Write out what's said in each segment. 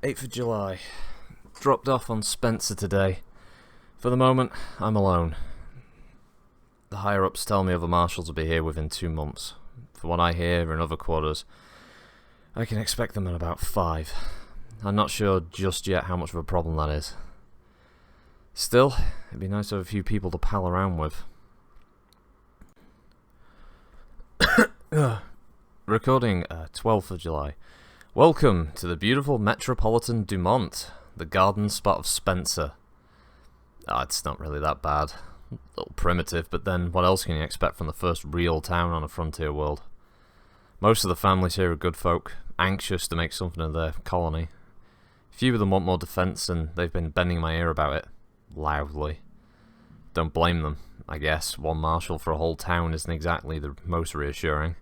8th of July. Dropped off on Spencer today. For the moment, I'm alone. The higher-ups tell me other marshals will be here within 2 months. From what I hear in other quarters, I can expect them in about 5. I'm not sure just yet how much of a problem that is. Still, it'd be nice to have a few people to pal around with. Recording 12th of July. Welcome to the beautiful metropolitan Dumont, the garden spot of Spencer. It's not really that bad. A little primitive, but then what else can you expect from the first real town on a frontier world? Most of the families here are good folk, anxious to make something of their colony. Few of them want more defence, and they've been bending my ear about it. Loudly. Don't blame them, I guess. One marshal for a whole town isn't exactly the most reassuring.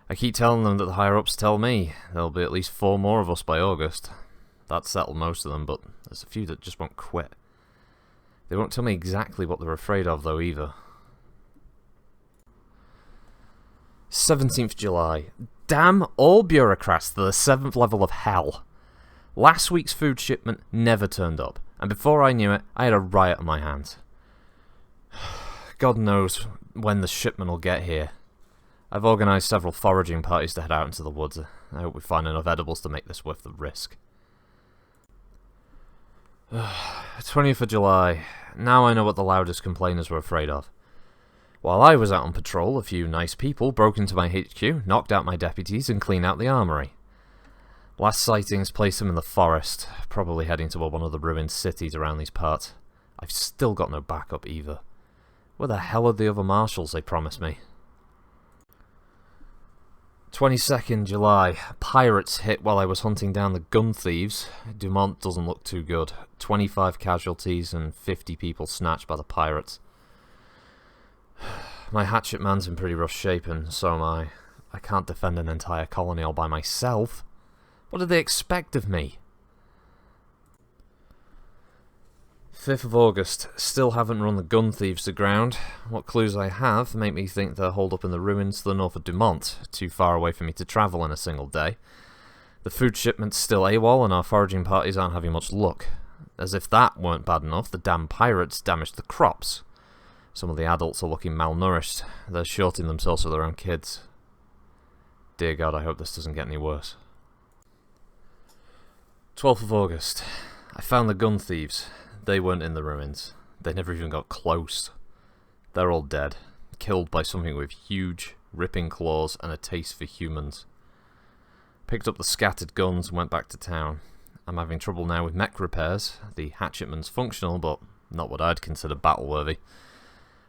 I keep telling them that the higher-ups tell me there'll be at least 4 more of us by August. That settled most of them, but there's a few that just won't quit. They won't tell me exactly what they're afraid of, though, either. 17th July. Damn all bureaucrats to the 7th level of hell. Last week's food shipment never turned up, and before I knew it, I had a riot on my hands. God knows when the shipment will get here. I've organised several foraging parties to head out into the woods. I hope we find enough edibles to make this worth the risk. 20th of July. Now I know what the loudest complainers were afraid of. While I was out on patrol, a few nice people broke into my HQ, knocked out my deputies, and cleaned out the armory. Last sightings placed them in the forest, probably heading toward one of the ruined cities around these parts. I've still got no backup either. Where the hell are the other marshals they promised me? 22nd July. Pirates hit while I was hunting down the gun thieves. Dumont doesn't look too good. 25 casualties and 50 people snatched by the pirates. My hatchet man's in pretty rough shape, and so am I. I can't defend an entire colony all by myself. What do they expect of me? 5th of August. Still haven't run the gun thieves to ground. What clues I have make me think they're holed up in the ruins to the north of Dumont, too far away for me to travel in a single day. The food shipment's still AWOL, and our foraging parties aren't having much luck. As if that weren't bad enough, the damn pirates damaged the crops. Some of the adults are looking malnourished. They're shorting themselves for their own kids. Dear God, I hope this doesn't get any worse. 12th of August. I found the gun thieves. They weren't in the ruins. They never even got close. They're all dead, killed by something with huge, ripping claws and a taste for humans. Picked up the scattered guns and went back to town. I'm having trouble now with mech repairs. The hatchetman's functional, but not what I'd consider battle-worthy.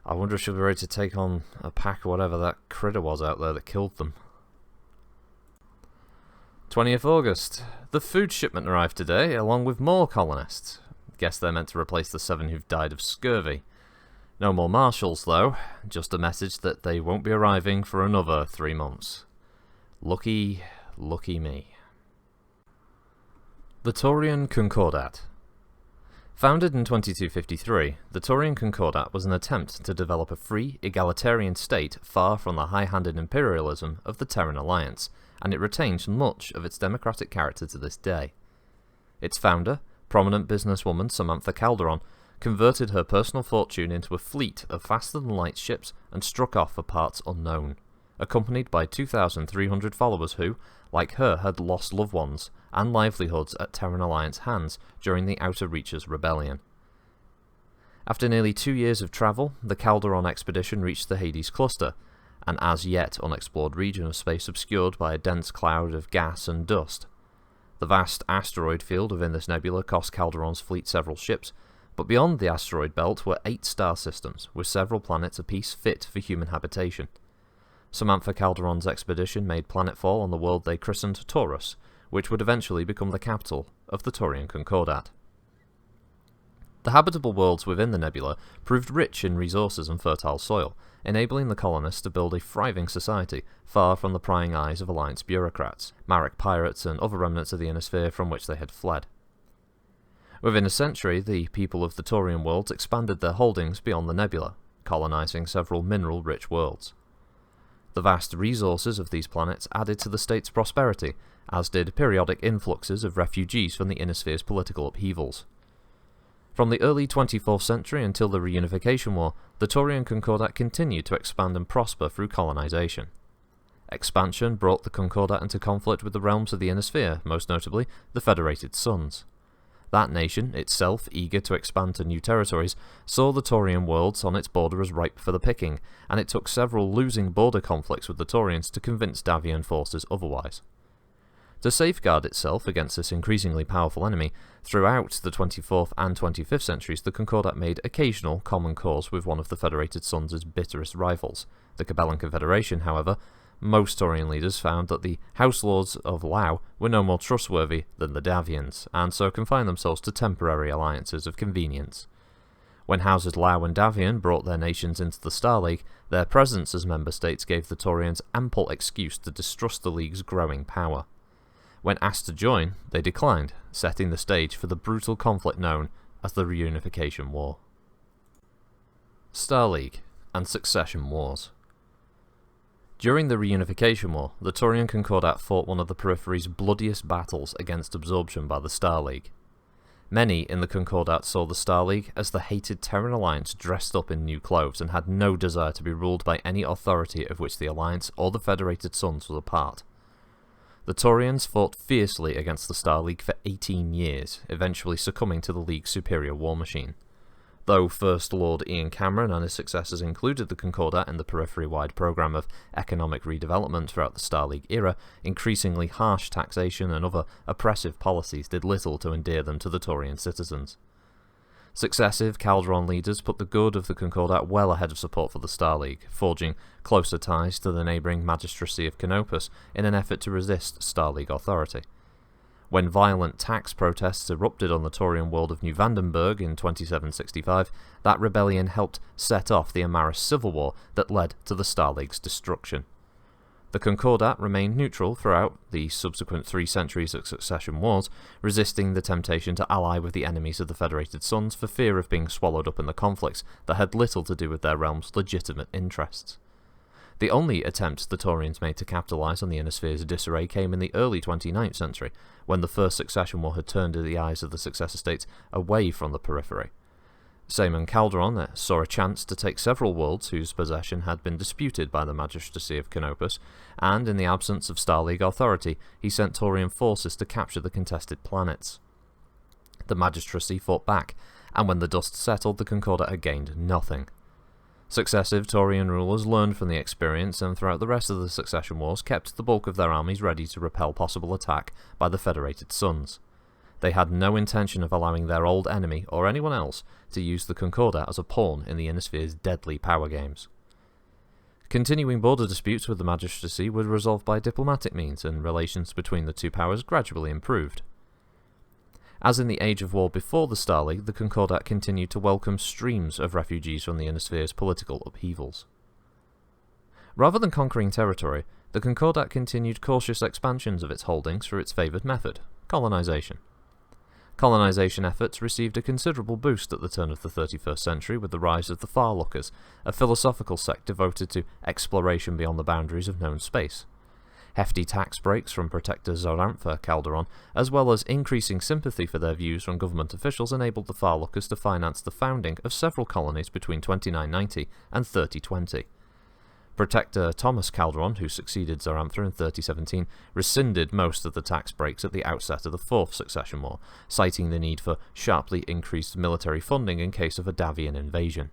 I wonder if she'll be ready to take on a pack or whatever that critter was out there that killed them. 20th August. The food shipment arrived today, along with more colonists. Guess they're meant to replace the 7 who've died of scurvy. No more marshals, though. Just a message that they won't be arriving for another 3 months. Lucky, lucky me. The Taurian Concordat. Founded in 2253, the Taurian Concordat was an attempt to develop a free, egalitarian state far from the high-handed imperialism of the Terran Alliance, and it retains much of its democratic character to this day. Its founder, prominent businesswoman Samantha Calderon, converted her personal fortune into a fleet of faster-than-light ships and struck off for parts unknown, accompanied by 2,300 followers who, like her, had lost loved ones and livelihoods at Terran Alliance hands during the Outer Reaches Rebellion. After nearly 2 years of travel, the Calderon expedition reached the Hades cluster, an as-yet unexplored region of space obscured by a dense cloud of gas and dust. The vast asteroid field within this nebula cost Calderon's fleet several ships, but beyond the asteroid belt were 8 star systems, with several planets apiece fit for human habitation. Samantha Calderon's expedition made planetfall on the world they christened Taurus, which would eventually become the capital of the Taurian Concordat. The habitable worlds within the nebula proved rich in resources and fertile soil, enabling the colonists to build a thriving society far from the prying eyes of Alliance bureaucrats, Marek pirates, and other remnants of the inner sphere from which they had fled. Within a century, the people of the Taurian worlds expanded their holdings beyond the nebula, colonizing several mineral-rich worlds. The vast resources of these planets added to the state's prosperity, as did periodic influxes of refugees from the inner sphere's political upheavals. From the early 24th century until the Reunification War, the Taurian Concordat continued to expand and prosper through colonization. Expansion brought the Concordat into conflict with the realms of the inner sphere, most notably the Federated Suns. That nation, itself eager to expand to new territories, saw the Taurian worlds on its border as ripe for the picking, and it took several losing border conflicts with the Taurians to convince Davian forces otherwise. To safeguard itself against this increasingly powerful enemy, throughout the 24th and 25th centuries the Concordat made occasional common cause with one of the Federated Suns' bitterest rivals. The Cabellan Confederation, however, most Taurian leaders found that the House Lords of Lao were no more trustworthy than the Davians, and so confined themselves to temporary alliances of convenience. When Houses Lao and Davian brought their nations into the Star League, their presence as member states gave the Taurians ample excuse to distrust the League's growing power. When asked to join, they declined, setting the stage for the brutal conflict known as the Reunification War. Star League and Succession Wars. During the Reunification War, the Taurian Concordat fought one of the Periphery's bloodiest battles against absorption by the Star League. Many in the Concordat saw the Star League as the hated Terran Alliance dressed up in new clothes and had no desire to be ruled by any authority of which the Alliance or the Federated Suns was a part. The Taurians fought fiercely against the Star League for 18 years, eventually succumbing to the League's superior war machine. Though First Lord Ian Cameron and his successors included the Concordat in the Periphery-wide program of economic redevelopment throughout the Star League era, increasingly harsh taxation and other oppressive policies did little to endear them to the Taurian citizens. Successive Calderon leaders put the good of the Concordat well ahead of support for the Star League, forging closer ties to the neighbouring magistracy of Canopus in an effort to resist Star League authority. When violent tax protests erupted on the Taurian world of New Vandenberg in 2765, that rebellion helped set off the Amaris civil war that led to the Star League's destruction. The Concordat remained neutral throughout the subsequent 3 centuries of succession wars, resisting the temptation to ally with the enemies of the Federated Suns for fear of being swallowed up in the conflicts that had little to do with their realm's legitimate interests. The only attempt the Taurians made to capitalise on the inner sphere's disarray came in the early 29th century, when the First Succession War had turned the eyes of the successor states away from the Periphery. Samantha Calderon saw a chance to take several worlds whose possession had been disputed by the magistracy of Canopus, and in the absence of Star League authority, he sent Taurian forces to capture the contested planets. The magistracy fought back, and when the dust settled, the Concordat had gained nothing. Successive Taurian rulers learned from the experience and throughout the rest of the succession wars kept the bulk of their armies ready to repel possible attack by the Federated Suns. They had no intention of allowing their old enemy, or anyone else, to use the Concordat as a pawn in the inner sphere's deadly power games. Continuing border disputes with the magistracy were resolved by diplomatic means, and relations between the two powers gradually improved. As in the age of war before the Star League, the Concordat continued to welcome streams of refugees from the inner sphere's political upheavals. Rather than conquering territory, the Concordat continued cautious expansions of its holdings through its favoured method, colonization. Colonization efforts received a considerable boost at the turn of the 31st century with the rise of the Farlookers, a philosophical sect devoted to exploration beyond the boundaries of known space. Hefty tax breaks from Protector Samantha Calderon, as well as increasing sympathy for their views from government officials, enabled the Farlookers to finance the founding of several colonies between 2990 and 3020. Protector Thomas Calderon, who succeeded Zarantha in 3017, rescinded most of the tax breaks at the outset of the Fourth Succession War, citing the need for sharply increased military funding in case of a Davian invasion.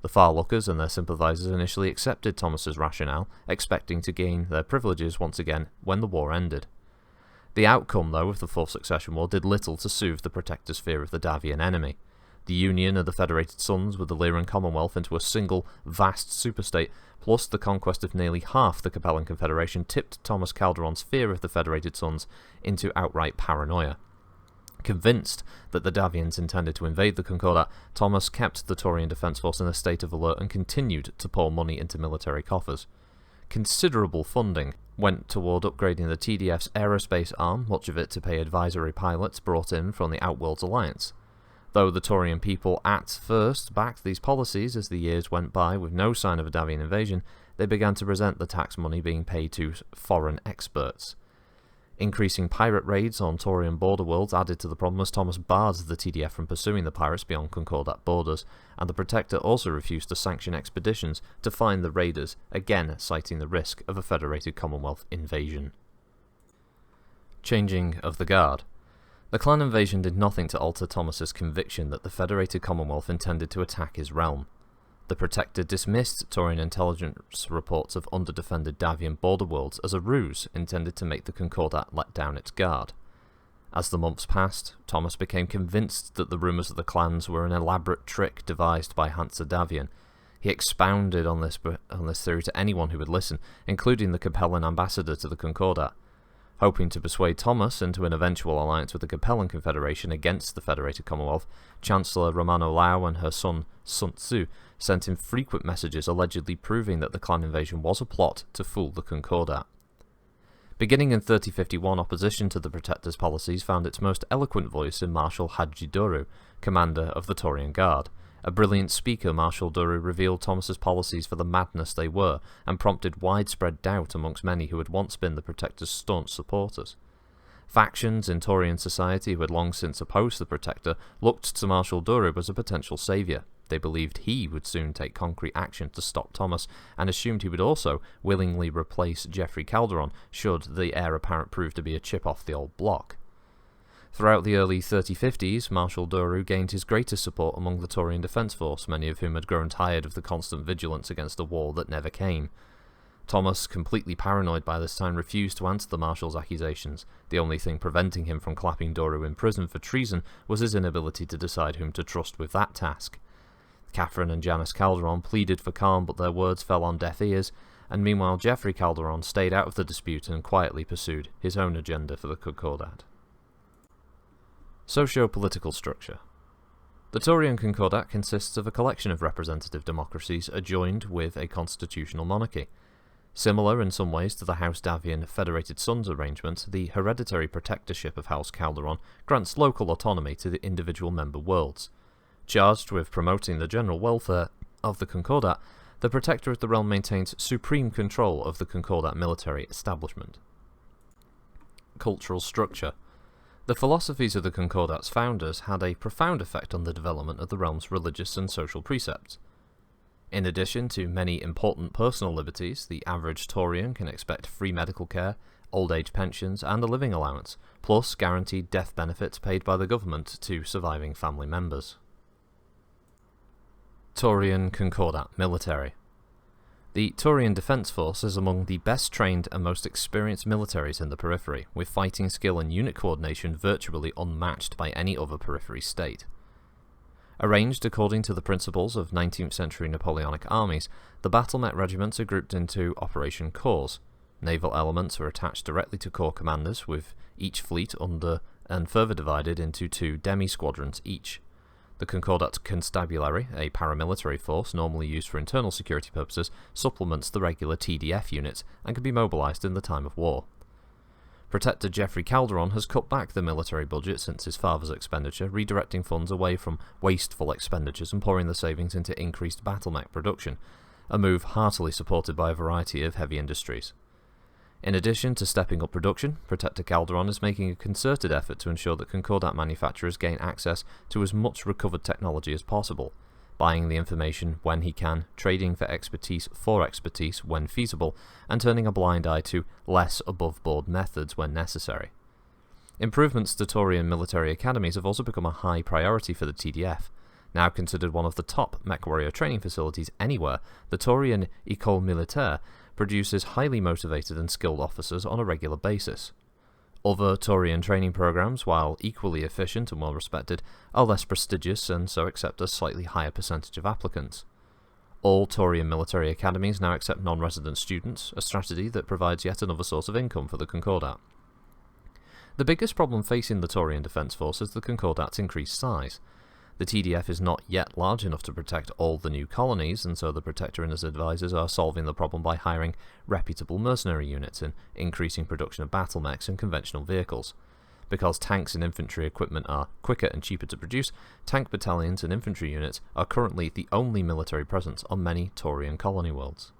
The Farlookers and their sympathisers initially accepted Thomas's rationale, expecting to gain their privileges once again when the war ended. The outcome, though, of the Fourth Succession War did little to soothe the Protector's fear of the Davian enemy. The union of the Federated Suns with the Lyran Commonwealth into a single, vast superstate, plus the conquest of nearly half the Cabellan Confederation, tipped Thomas Calderon's fear of the Federated Suns into outright paranoia. Convinced that the Davians intended to invade the Concordat, Thomas kept the Taurian Defence Force in a state of alert and continued to pour money into military coffers. Considerable funding went toward upgrading the TDF's aerospace arm, much of it to pay advisory pilots brought in from the Outworlds Alliance. Though the Taurian people at first backed these policies as the years went by with no sign of a Davian invasion, they began to resent the tax money being paid to foreign experts. Increasing pirate raids on Taurian border worlds added to the problem as Thomas barred the TDF from pursuing the pirates beyond Concordat borders, and the Protector also refused to sanction expeditions to find the raiders, again citing the risk of a federated Commonwealth invasion. Changing of the Guard. The clan invasion did nothing to alter Thomas's conviction that the federated Commonwealth intended to attack his realm. The Protector dismissed Taurian intelligence reports of underdefended Davian border worlds as a ruse intended to make the Concordat let down its guard. As the months passed, Thomas became convinced that the rumours of the clans were an elaborate trick devised by Hansa Davian. He expounded on this theory to anyone who would listen, including the Capellan ambassador to the Concordat. Hoping to persuade Thomas into an eventual alliance with the Capellan Confederation against the federated Commonwealth, Chancellor Romano Lau and her son Sun Tzu sent him frequent messages allegedly proving that the clan invasion was a plot to fool the Concordat. Beginning in 3051, opposition to the Protector's policies found its most eloquent voice in Marshal Hajidoru, commander of the Taurian Guard. A brilliant speaker, Marshal Doru revealed Thomas's policies for the madness they were, and prompted widespread doubt amongst many who had once been the Protector's staunch supporters. Factions in Taurian society who had long since opposed the Protector looked to Marshal Doru as a potential saviour. They believed he would soon take concrete action to stop Thomas, and assumed he would also willingly replace Geoffrey Calderon should the heir apparent prove to be a chip off the old block. Throughout the early 3050s, Marshal Doru gained his greatest support among the Taurian defence force, many of whom had grown tired of the constant vigilance against a war that never came. Thomas, completely paranoid by this time, refused to answer the Marshal's accusations. The only thing preventing him from clapping Doru in prison for treason was his inability to decide whom to trust with that task. Catherine and Janice Calderon pleaded for calm, but their words fell on deaf ears, and meanwhile Geoffrey Calderon stayed out of the dispute and quietly pursued his own agenda for the Concordat. Socio-political structure. The Taurian Concordat consists of a collection of representative democracies adjoined with a constitutional monarchy. Similar in some ways to the House Davian Federated Sons arrangement, the hereditary protectorship of House Calderon grants local autonomy to the individual member worlds. Charged with promoting the general welfare of the Concordat, the Protector of the Realm maintains supreme control of the Concordat military establishment. Cultural structure. The philosophies of the Concordat's founders had a profound effect on the development of the realm's religious and social precepts. In addition to many important personal liberties, the average Taurian can expect free medical care, old age pensions, and a living allowance, plus guaranteed death benefits paid by the government to surviving family members. Taurian Concordat military. The Taurian Defence Force is among the best trained and most experienced militaries in the Periphery, with fighting skill and unit coordination virtually unmatched by any other Periphery state. Arranged according to the principles of 19th century Napoleonic armies, the battle-met regiments are grouped into Operation Corps. Naval elements are attached directly to corps commanders, with each fleet under and further divided into 2 demi-squadrons each. The Concordat Constabulary, a paramilitary force normally used for internal security purposes, supplements the regular TDF units and can be mobilised in the time of war. Protector Geoffrey Calderon has cut back the military budget since his father's expenditure, redirecting funds away from wasteful expenditures and pouring the savings into increased battle-mech production, a move heartily supported by a variety of heavy industries. In addition to stepping up production, Protector Calderon is making a concerted effort to ensure that Concordat manufacturers gain access to as much recovered technology as possible, buying the information when he can, trading for expertise when feasible, and turning a blind eye to less above-board methods when necessary. Improvements to Taurian military academies have also become a high priority for the TDF. Now considered one of the top mech-warrior training facilities anywhere, the Taurian École Militaire produces highly motivated and skilled officers on a regular basis. Other Taurian training programs, while equally efficient and well respected, are less prestigious and so accept a slightly higher percentage of applicants. All Taurian military academies now accept non-resident students, a strategy that provides yet another source of income for the Concordat. The biggest problem facing the Taurian Defence Force is the Concordat's increased size. The TDF is not yet large enough to protect all the new colonies, and so the Protector and his advisors are solving the problem by hiring reputable mercenary units and increasing production of battle mechs and conventional vehicles. Because tanks and infantry equipment are quicker and cheaper to produce, tank battalions and infantry units are currently the only military presence on many Taurian colony worlds.